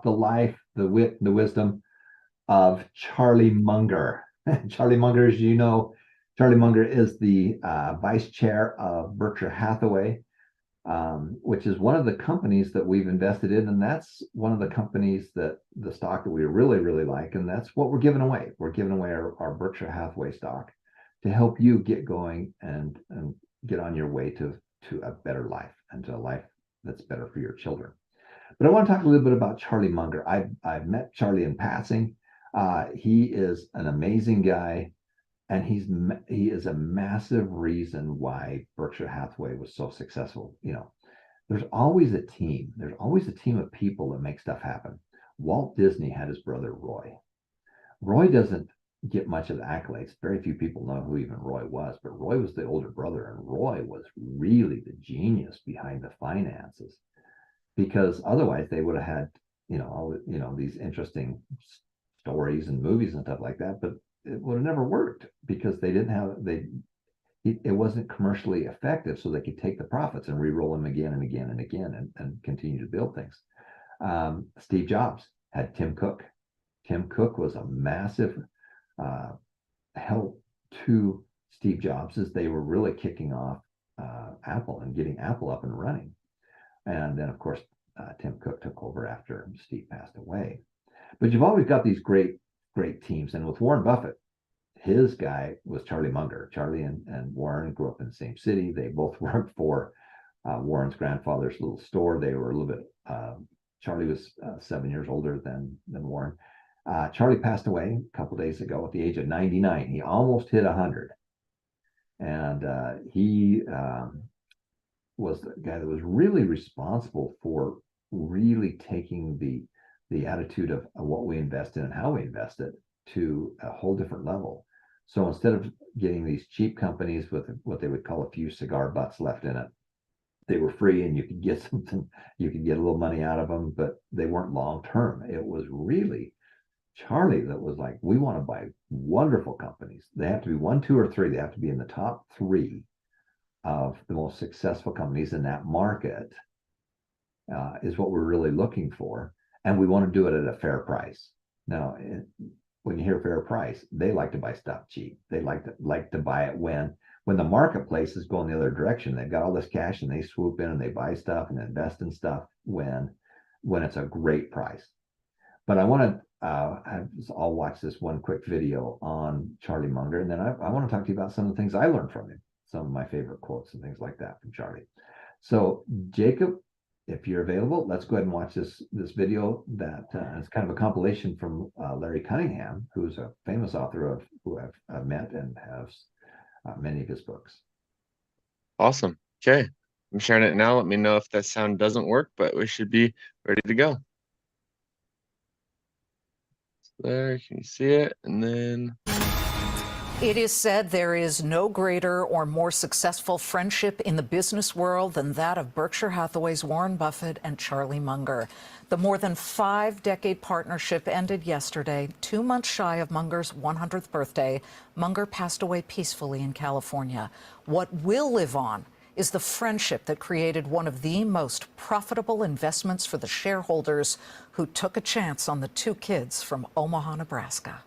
the life, the wit, the wisdom of Charlie Munger. Charlie Munger, as you know, Charlie Munger is the vice chair of Berkshire Hathaway, which is one of the companies that we've invested in. And that's one of the companies that the stock that we really, really like. And that's what we're giving away. We're giving away our Berkshire Hathaway stock to help you get going and get on your way to a better life and to a life that's better for your children. But I want to talk a little bit about Charlie Munger. I've met Charlie in passing. He is an amazing guy, and he is a massive reason why Berkshire Hathaway was so successful. You know, there's always a team. There's always a team of people that make stuff happen. Walt Disney had his brother Roy. Roy doesn't get much of the accolades. Very few people know who even Roy was, but Roy was the older brother, and Roy was really the genius behind the finances, because otherwise they would have had, these interesting stories and movies and stuff like that, but it would have never worked because they didn't have, it wasn't commercially effective, so they could take the profits and re-roll them again and again and again and continue to build things. Steve Jobs had Tim Cook. Tim Cook was a massive help to Steve Jobs as they were really kicking off Apple and getting Apple up and running. And then, of course, Tim Cook took over after Steve passed away. But you've always got these great teams. And with Warren Buffett, his guy was Charlie Munger. Charlie and Warren grew up in the same city. They both worked for Warren's grandfather's little store. They were a little bit, Charlie was 7 years older than Warren. Charlie passed away a couple days ago at the age of 99. He almost hit 100. And he was the guy that was really responsible for really taking the attitude of what we invest in and how we invest it to a whole different level. So instead of getting these cheap companies with what they would call a few cigar butts left in it, they were free and you could get something, you could get a little money out of them, but they weren't long term. It was really Charlie that was like, we want to buy wonderful companies. They have to be 1, 2, or 3. They have to be in the top 3 of the most successful companies in that market, is what we're really looking for. And we want to do it at a fair price. Now, when you hear fair price, they like to buy stuff cheap. They like to buy it when the marketplace is going the other direction. They've got all this cash and they swoop in and they buy stuff and invest in stuff when it's a great price. But I want to, I'll watch this one quick video on Charlie Munger, and then I want to talk to you about some of the things I learned from him, some of my favorite quotes and things like that from Charlie. So Jacob, if you're available, let's go ahead and watch this video that is kind of a compilation from Larry Cunningham, who's a famous author who I've met and has many of his books. Awesome. Okay. I'm sharing it now. Let me know if that sound doesn't work, but we should be ready to go. There, can you see it? And then... It is said there is no greater or more successful friendship in the business world than that of Berkshire Hathaway's Warren Buffett and Charlie Munger. The more than 5-decade partnership ended yesterday, 2 months shy of Munger's 100th birthday. Munger passed away peacefully in California. What will live on is the friendship that created one of the most profitable investments for the shareholders who took a chance on the 2 kids from Omaha, Nebraska.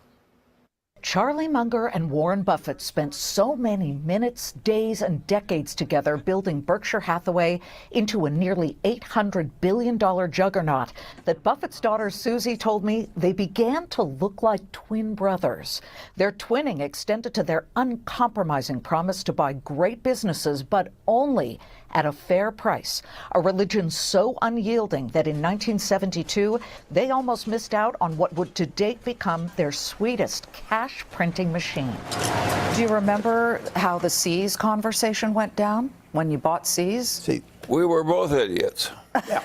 Charlie Munger and Warren Buffett spent so many minutes, days, and decades together building Berkshire Hathaway into a nearly $800 billion juggernaut that Buffett's daughter Susie told me they began to look like twin brothers. Their twinning extended to their uncompromising promise to buy great businesses, but only at a fair price, a religion so unyielding that in 1972, they almost missed out on what would to date become their sweetest cash printing machine. Do you remember how the Seas conversation went down when you bought Seas? See, we were both idiots. Yeah.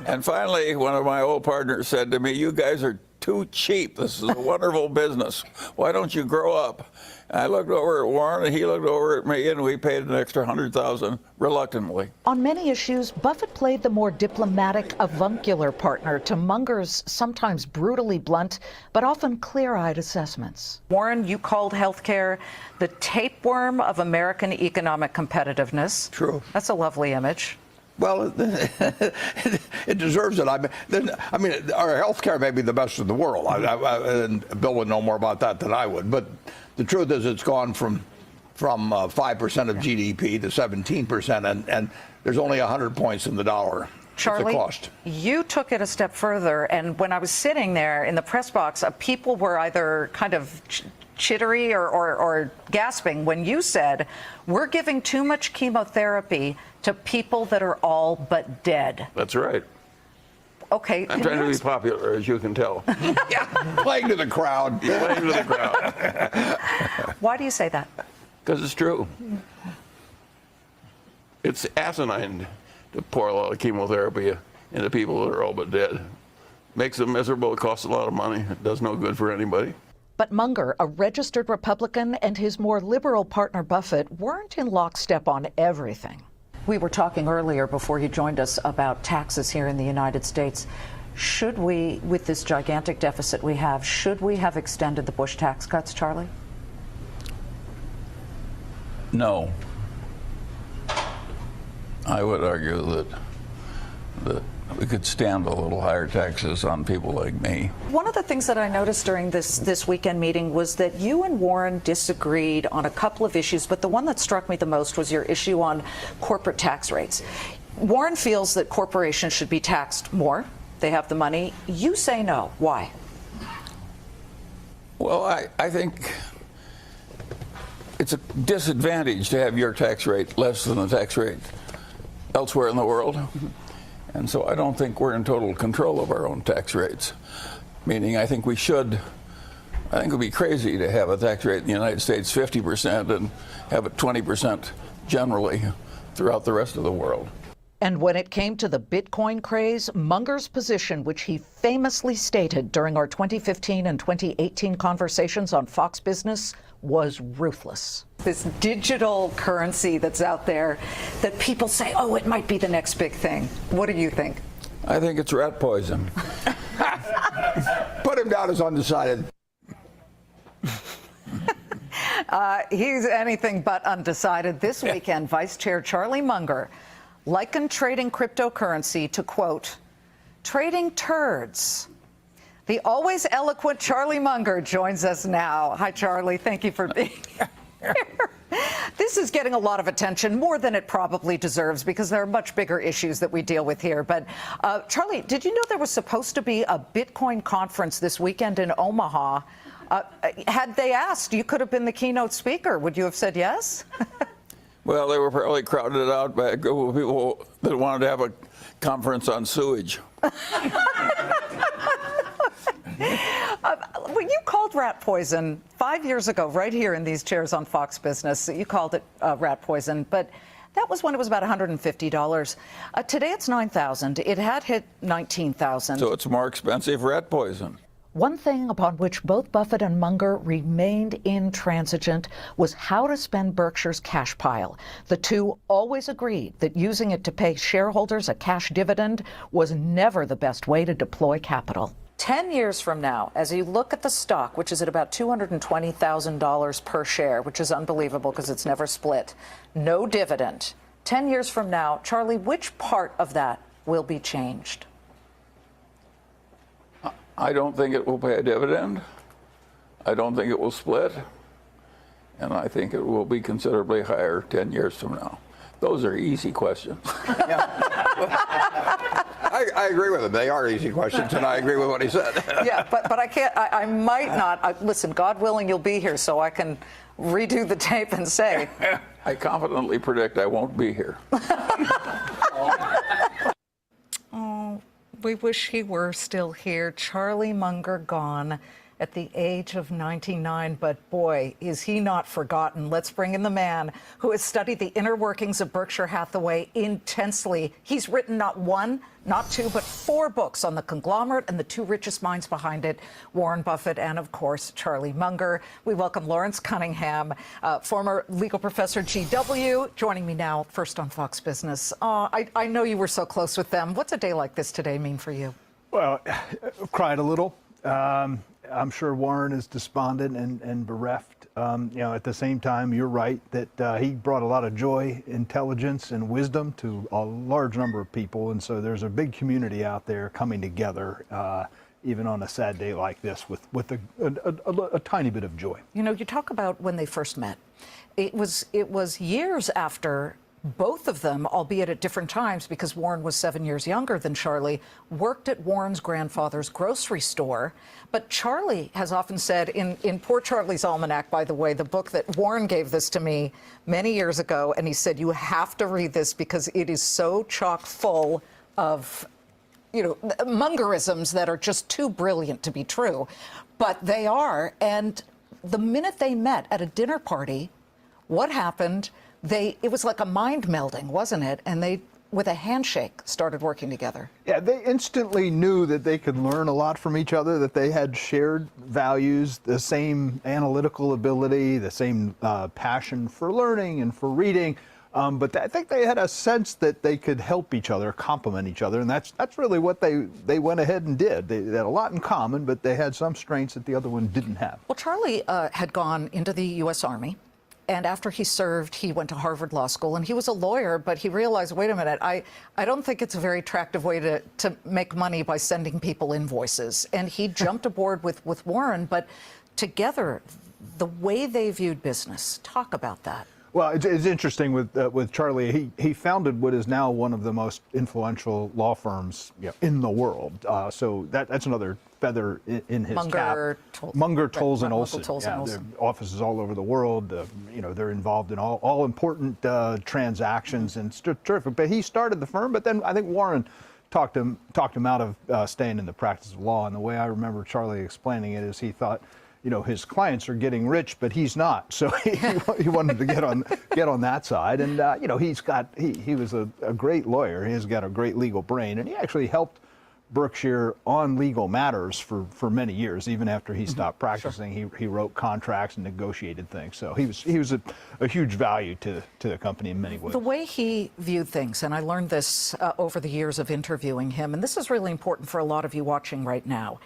And finally, one of my old partners said to me, "You guys are too cheap. This is a wonderful business. Why don't you grow up?" And I looked over at Warren, and he looked over at me, and we paid an extra $100,000 reluctantly. On many issues, Buffett played the more diplomatic, avuncular partner to Munger's sometimes brutally blunt, but often clear-eyed assessments. Warren, you called healthcare the tapeworm of American economic competitiveness. True. That's a lovely image. Well, it deserves it. I mean, our health care may be the best in the world. And Bill would know more about that than I would. But the truth is, it's gone from 5% of GDP to 17%, and there's only 100 points in the dollar. Charlie, cost. You took it a step further, and when I was sitting there in the press box, people were either kind of chittery or gasping when you said, we're giving too much chemotherapy to people that are all but dead. That's right. Okay. I'm trying to be popular, as you can tell. Yeah, playing to the crowd. Playing to the crowd. Why do you say that? Because it's true. It's asinine to pour a lot of chemotherapy into people that are all but dead. Makes them miserable. It costs a lot of money. It does no good for anybody. But Munger, a registered Republican, and his more liberal partner Buffett weren't in lockstep on everything. We were talking earlier before you joined us about taxes here in the United States. Should we, with this gigantic deficit we have, should we have extended the Bush tax cuts, Charlie? No. I would argue that we could stand a little higher taxes on people like me. One of the things that I noticed during this weekend meeting was that you and Warren disagreed on a couple of issues, but the one that struck me the most was your issue on corporate tax rates. Warren feels that corporations should be taxed more. They have the money. You say no. Why? Well, I think it's a disadvantage to have your tax rate less than the tax rate elsewhere in the world. And so I don't think we're in total control of our own tax rates. Meaning I think it would be crazy to have a tax rate in the United States 50% and have it 20% generally throughout the rest of the world. And when it came to the Bitcoin craze, Munger's position, which he famously stated during our 2015 and 2018 conversations on Fox Business, was ruthless. This digital currency that's out there that people say, oh, it might be the next big thing. What do you think? I think it's rat poison. Put him down as undecided. He's anything but undecided. This weekend, Vice Chair Charlie Munger likened trading cryptocurrency to, quote, trading turds. The always eloquent Charlie Munger joins us now. Hi, Charlie. Thank you for being here. This is getting a lot of attention, more than it probably deserves, because there are much bigger issues that we deal with here. But, Charlie, did you know there was supposed to be a Bitcoin conference this weekend in Omaha? Had they asked, you could have been the keynote speaker. Would you have said yes? Well, they were probably crowded out by a group of people that wanted to have a conference on sewage. When you called rat poison 5 years ago, right here in these chairs on Fox Business, you called it rat poison, but that was when it was about $150. Today it's $9,000. It had hit $19,000. So it's more expensive rat poison. One thing upon which both Buffett and Munger remained intransigent was how to spend Berkshire's cash pile. The two always agreed that using it to pay shareholders a cash dividend was never the best way to deploy capital. 10 years from now, as you look at the stock, which is at about $220,000 per share, which is unbelievable because it's never split, no dividend. 10 years from now, Charlie, which part of that will be changed? I don't think it will pay a dividend. I don't think it will split. And I think it will be considerably higher 10 years from now. Those are easy questions. I agree with him. They are easy questions, and I agree with what he said. Yeah, but I can't, I might not. Listen, God willing, you'll be here so I can redo the tape and say. I confidently predict I won't be here. Oh, we wish he were still here. Charlie Munger gone at the age of 99, but boy, is he not forgotten. Let's bring in the man who has studied the inner workings of Berkshire Hathaway intensely. He's written not one, not two, but 4 books on the conglomerate and the 2 richest minds behind it, Warren Buffett and, of course, Charlie Munger. We welcome Lawrence Cunningham, former legal professor GW, joining me now, first on Fox Business. I know you were so close with them. What's a day like this today mean for you? Well, cried a little. I'm sure Warren is despondent and bereft. At the same time, you're right that he brought a lot of joy, intelligence, and wisdom to a large number of people. And so there's a big community out there coming together, even on a sad day like this, with a tiny bit of joy. You know, you talk about when they first met. It was years after both of them, albeit at different times, because Warren was 7 years younger than Charlie, worked at Warren's grandfather's grocery store. But Charlie has often said, in Poor Charlie's Almanac, by the way, the book that Warren gave this to me many years ago, and he said, you have to read this because it is so chock full of, Mungerisms that are just too brilliant to be true. But they are. And the minute they met at a dinner party, what happened? It was like a mind melding, wasn't it? And they, with a handshake, started working together. Yeah, they instantly knew that they could learn a lot from each other, that they had shared values, the same analytical ability, the same passion for learning and for reading. But I think they had a sense that they could help each other, complement each other, and that's really what they went ahead and did. They had a lot in common, but they had some strengths that the other one didn't have. Well, Charlie had gone into the U.S. Army. And after he served, he went to Harvard Law School, and he was a lawyer, but he realized, wait a minute, I don't think it's a very attractive way to make money by sending people invoices. And he jumped aboard with Warren, but together, the way they viewed business, talk about that. Well, it's interesting with Charlie. He founded what is now one of the most influential law firms in the world. So that's another feather in his Munger, cap. Munger, Tolles, and Olson. Their offices all over the world. They're involved in all important transactions, and it's terrific. But he started the firm. But then I think Warren talked him out of staying in the practice of law. And the way I remember Charlie explaining it is he thought, his clients are getting rich, but he's not. So he wanted to get on that side. And he was a great lawyer. He's got a great legal brain, and he actually helped Berkshire on legal matters for many years. Even after he stopped practicing, sure. He wrote contracts and negotiated things. So he was a huge value to the company in many ways. The way he viewed things, and I learned this over the years of interviewing him, and this is really important for a lot of you watching right now.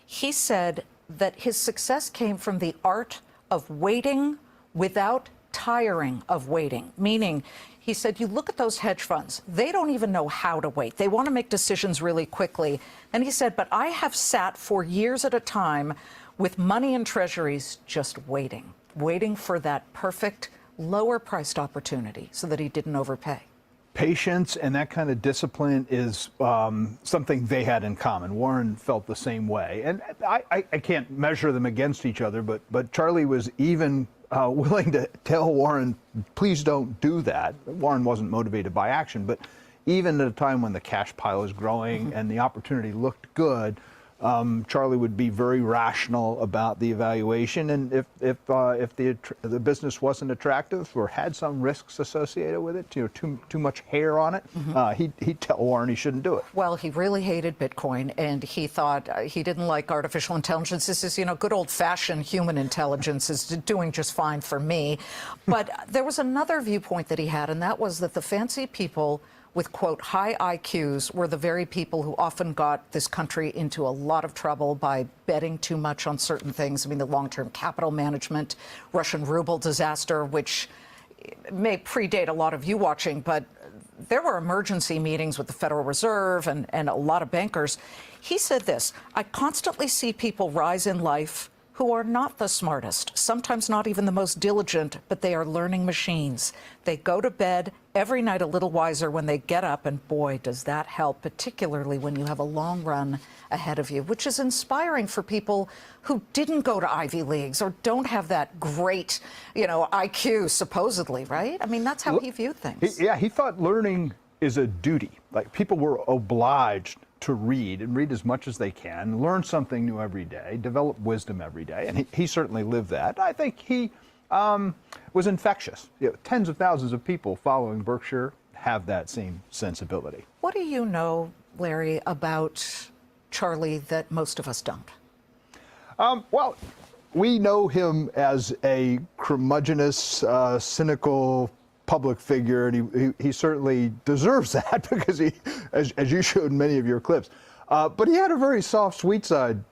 He said that his success came from the art of waiting without tiring of waiting. Meaning, he said, you look at those hedge funds, they don't even know how to wait. They want to make decisions really quickly. And he said, but I have sat for years at a time with money in treasuries just waiting for that perfect lower priced opportunity so that he didn't overpay. Patience and that kind of discipline is something they had in common. Warren felt the same way. And I can't measure them against each other, but Charlie was even willing to tell Warren, please don't do that. Warren wasn't motivated by action, but even at a time when the cash pile is growing and the opportunity looked good, Charlie would be very rational about the evaluation, and if the business wasn't attractive or had some risks associated with it, too much hair on it, he'd tell Warren he shouldn't do it. Well, he really hated Bitcoin, and he thought he didn't like artificial intelligence. This is, good old-fashioned human intelligence is doing just fine for me. But there was another viewpoint that he had, and that was that the fancy people with, quote, high IQs were the very people who often got this country into a lot of trouble by betting too much on certain things. I mean, the long-term capital management, Russian ruble disaster, which may predate a lot of you watching, but there were emergency meetings with the Federal Reserve and a lot of bankers. He said this, I constantly see people rise in life who are not the smartest, sometimes not even the most diligent, but they are learning machines. They go to bed every night a little wiser when they get up, and boy, does that help, particularly when you have a long run ahead of you, which is inspiring for people who didn't go to Ivy Leagues or don't have that great, IQ, supposedly, right? I mean, that's how he viewed things. He thought learning is a duty. Like, people were obliged to read and read as much as they can, learn something new every day, develop wisdom every day, and he certainly lived that. I think he was infectious. Tens of thousands of people following Berkshire have that same sensibility. What do you know, Larry, about Charlie that most of us don't? Well, we know him as a curmudgeonous, cynical public figure, and he certainly deserves that because he, as you showed in many of your clips. But he had a very soft, sweet side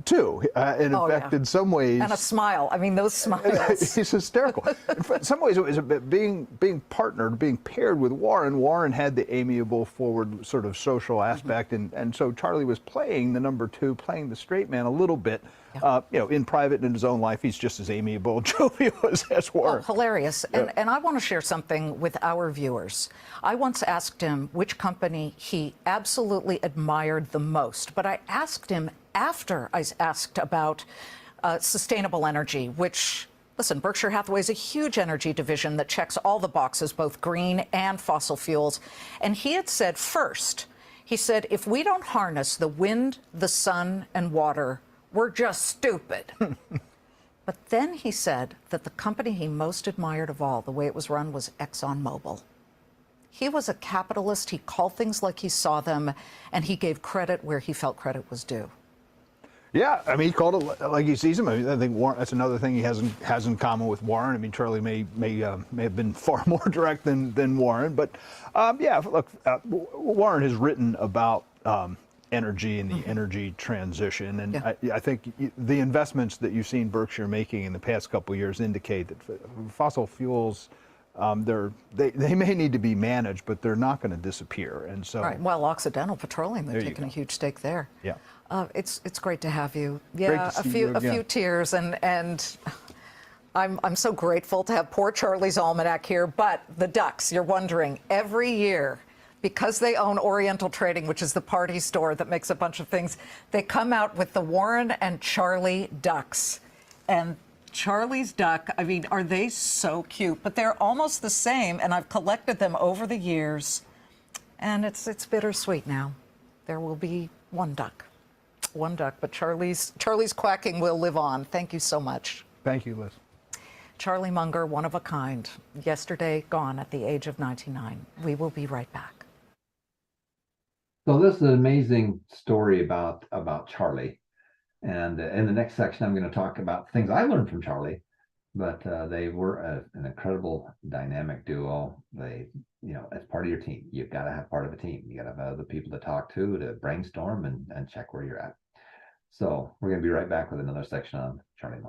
too. In Oh, fact, yeah. in some ways, And a smile. I mean, those smiles. he's hysterical. In some ways, it was a bit being partnered, being paired with Warren. Warren had the amiable, forward sort of social aspect, and so Charlie was playing the number two, playing the straight man a little bit. In private and in his own life, he's just as amiable, jovial as Warren. Oh, hilarious. And I want to share something with our viewers. I once asked him which company he absolutely admired the most, but I asked him after I asked about sustainable energy, which, listen, Berkshire Hathaway is a huge energy division that checks all the boxes, both green and fossil fuels. And he had said first, he said, if we don't harness the wind, the sun, and water, we're just stupid. But then he said that the company he most admired of all, the way it was run, was ExxonMobil. He was a capitalist. He called things like he saw them, and he gave credit where he felt credit was due. Yeah, I mean, he called it like he sees him. I mean, I think Warren, that's another thing he has in common with Warren. I mean, Charlie may have been far more direct than Warren, but look, Warren has written about energy and the energy transition, and I think the investments that you've seen Berkshire making in the past couple of years indicate that fossil fuels, they may need to be managed, but they're not going to disappear. And so, Right. Well, Occidental Petroleum, they've taken a huge stake there. Yeah. It's great to have you. Great Yeah, to see you a few again. tears, and I'm so grateful to have poor Charlie's almanac here. But the Ducks, you're wondering, every year, because they own Oriental Trading, which is the party store that makes a bunch of things, they come out with the Warren and Charlie Ducks. And Charlie's duck, I mean, are they so cute? But they're almost the same, and I've collected them over the years. And it's bittersweet now. There will be one duck, but Charlie's quacking will live on. Thank you so much. thank you, Liz. Charlie Munger, one of a kind, yesterday gone at the age of 99. We will be right back. So this is an amazing story about Charlie. And in the next section, I'm going to talk about things I learned from Charlie, but they were an incredible dynamic duo. They, as part of your team, you've got to have part of a team. You got to have other people to talk to brainstorm and check where you're at. So we're going to be right back with another section on Charlie Munger.